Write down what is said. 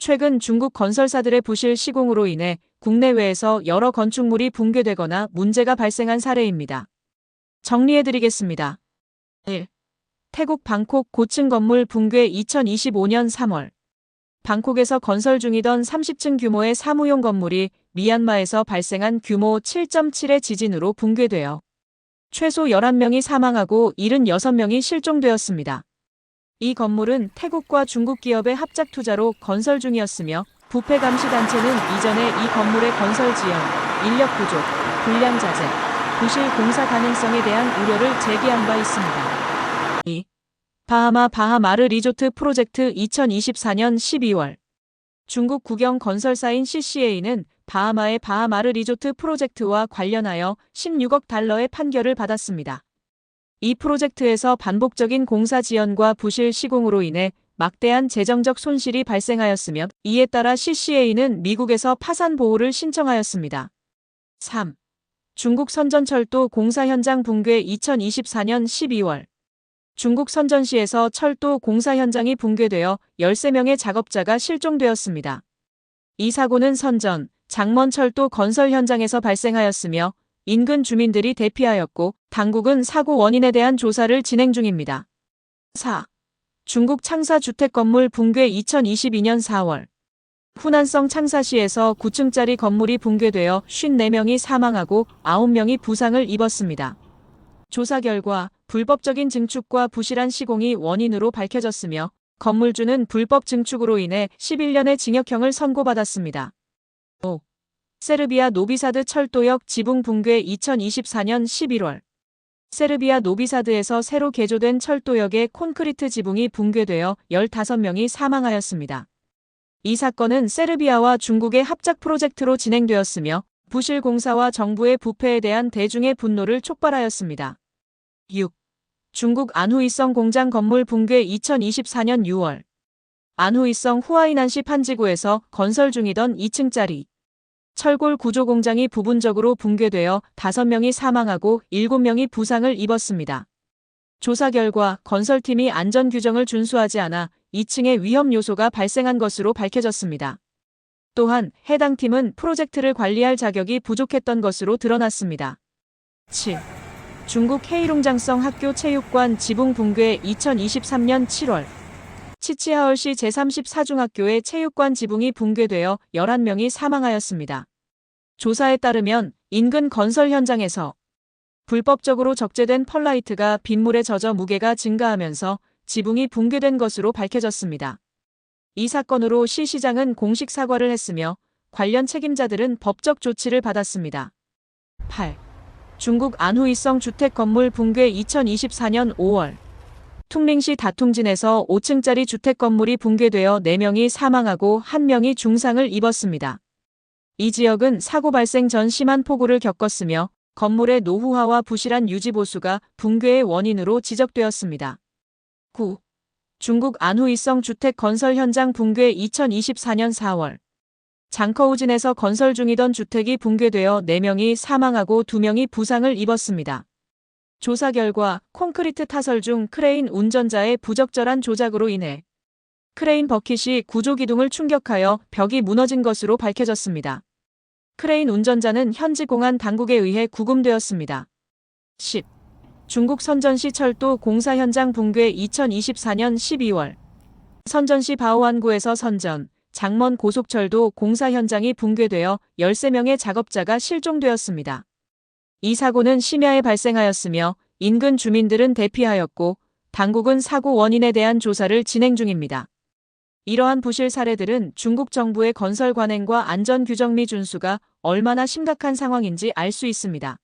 최근 중국 건설사들의 부실 시공으로 인해 국내외에서 여러 건축물이 붕괴되거나 문제가 발생한 사례입니다. 정리해드리겠습니다. 1. 태국 방콕 고층 건물 붕괴 2025년 3월. 방콕에서 건설 중이던 30층 규모의 사무용 건물이 미얀마에서 발생한 규모 7.7의 지진으로 붕괴되어 최소 11명이 사망하고 76명이 실종되었습니다. 이 건물은 태국과 중국 기업의 합작 투자로 건설 중이었으며 부패 감시 단체는 이전에 이 건물의 건설 지연, 인력 부족, 불량 자재, 부실 공사 가능성에 대한 우려를 제기한 바 있습니다. 2. 바하마르 리조트 프로젝트 2024년 12월. 중국 국영 건설사인 CCA는 바하마의 바하마르 리조트 프로젝트와 관련하여 16억 달러의 판결을 받았습니다. 이 프로젝트에서 반복적인 공사 지연과 부실 시공으로 인해 막대한 재정적 손실이 발생하였으며 이에 따라 CCA는 미국에서 파산 보호를 신청하였습니다. 3. 중국 선전철도 공사 현장 붕괴 2024년 12월. 중국 선전시에서 철도 공사 현장이 붕괴되어 13명의 작업자가 실종되었습니다. 이 사고는 선전, 장먼 철도 건설 현장에서 발생하였으며 인근 주민들이 대피하였고 당국은 사고 원인에 대한 조사를 진행 중입니다. 4. 중국 창사 주택 건물 붕괴 2022년 4월. 후난성 창사시에서 9층짜리 건물이 붕괴되어 54명이 사망하고 9명이 부상을 입었습니다. 조사 결과 불법적인 증축과 부실한 시공이 원인으로 밝혀졌으며 건물주는 불법 증축으로 인해 11년의 징역형을 선고받았습니다. 5. 세르비아 노비사드 철도역 지붕 붕괴 2024년 11월. 세르비아 노비사드에서 새로 개조된 철도역의 콘크리트 지붕이 붕괴되어 15명이 사망하였습니다. 이 사건은 세르비아와 중국의 합작 프로젝트로 진행되었으며 부실 공사와 정부의 부패에 대한 대중의 분노를 촉발하였습니다. 6. 중국 안후이성 공장 건물 붕괴 2024년 6월. 안후이성 후아이난시 판지구에서 건설 중이던 2층짜리 철골 구조 공장이 부분적으로 붕괴되어 5명이 사망하고 7명이 부상을 입었습니다. 조사 결과 건설팀이 안전 규정을 준수하지 않아 2층에 위험 요소가 발생한 것으로 밝혀졌습니다. 또한 해당 팀은 프로젝트를 관리할 자격이 부족했던 것으로 드러났습니다. 7. 중국 헤이룽장성 학교 체육관 지붕 붕괴 2023년 7월. 치치하얼시 제34중학교의 체육관 지붕이 붕괴되어 11명이 사망하였습니다. 조사에 따르면 인근 건설 현장에서 불법적으로 적재된 펄라이트가 빗물에 젖어 무게가 증가하면서 지붕이 붕괴된 것으로 밝혀졌습니다. 이 사건으로 시 시장은 공식 사과를 했으며 관련 책임자들은 법적 조치를 받았습니다. 8. 중국 안후이성 주택 건물 붕괴 2024년 5월. 퉁링시 다퉁진에서 5층짜리 주택 건물이 붕괴되어 4명이 사망하고 1명이 중상을 입었습니다. 이 지역은 사고 발생 전 심한 폭우를 겪었으며 건물의 노후화와 부실한 유지보수가 붕괴의 원인으로 지적되었습니다. 9. 중국 안후이성 주택 건설 현장 붕괴 2024년 4월. 장커우진에서 건설 중이던 주택이 붕괴되어 4명이 사망하고 2명이 부상을 입었습니다. 조사 결과 콘크리트 타설 중 크레인 운전자의 부적절한 조작으로 인해 크레인 버킷이 구조 기둥을 충격하여 벽이 무너진 것으로 밝혀졌습니다. 크레인 운전자는 현지 공안 당국에 의해 구금되었습니다. 10. 중국 선전시 철도 공사 현장 붕괴 2024년 12월. 선전시 바오안구에서 선전, 장먼 고속철도 공사 현장이 붕괴되어 13명의 작업자가 실종되었습니다. 이 사고는 심야에 발생하였으며 인근 주민들은 대피하였고 당국은 사고 원인에 대한 조사를 진행 중입니다. 이러한 부실 사례들은 중국 정부의 건설 관행과 안전 규정 미 준수가 얼마나 심각한 상황인지 알 수 있습니다.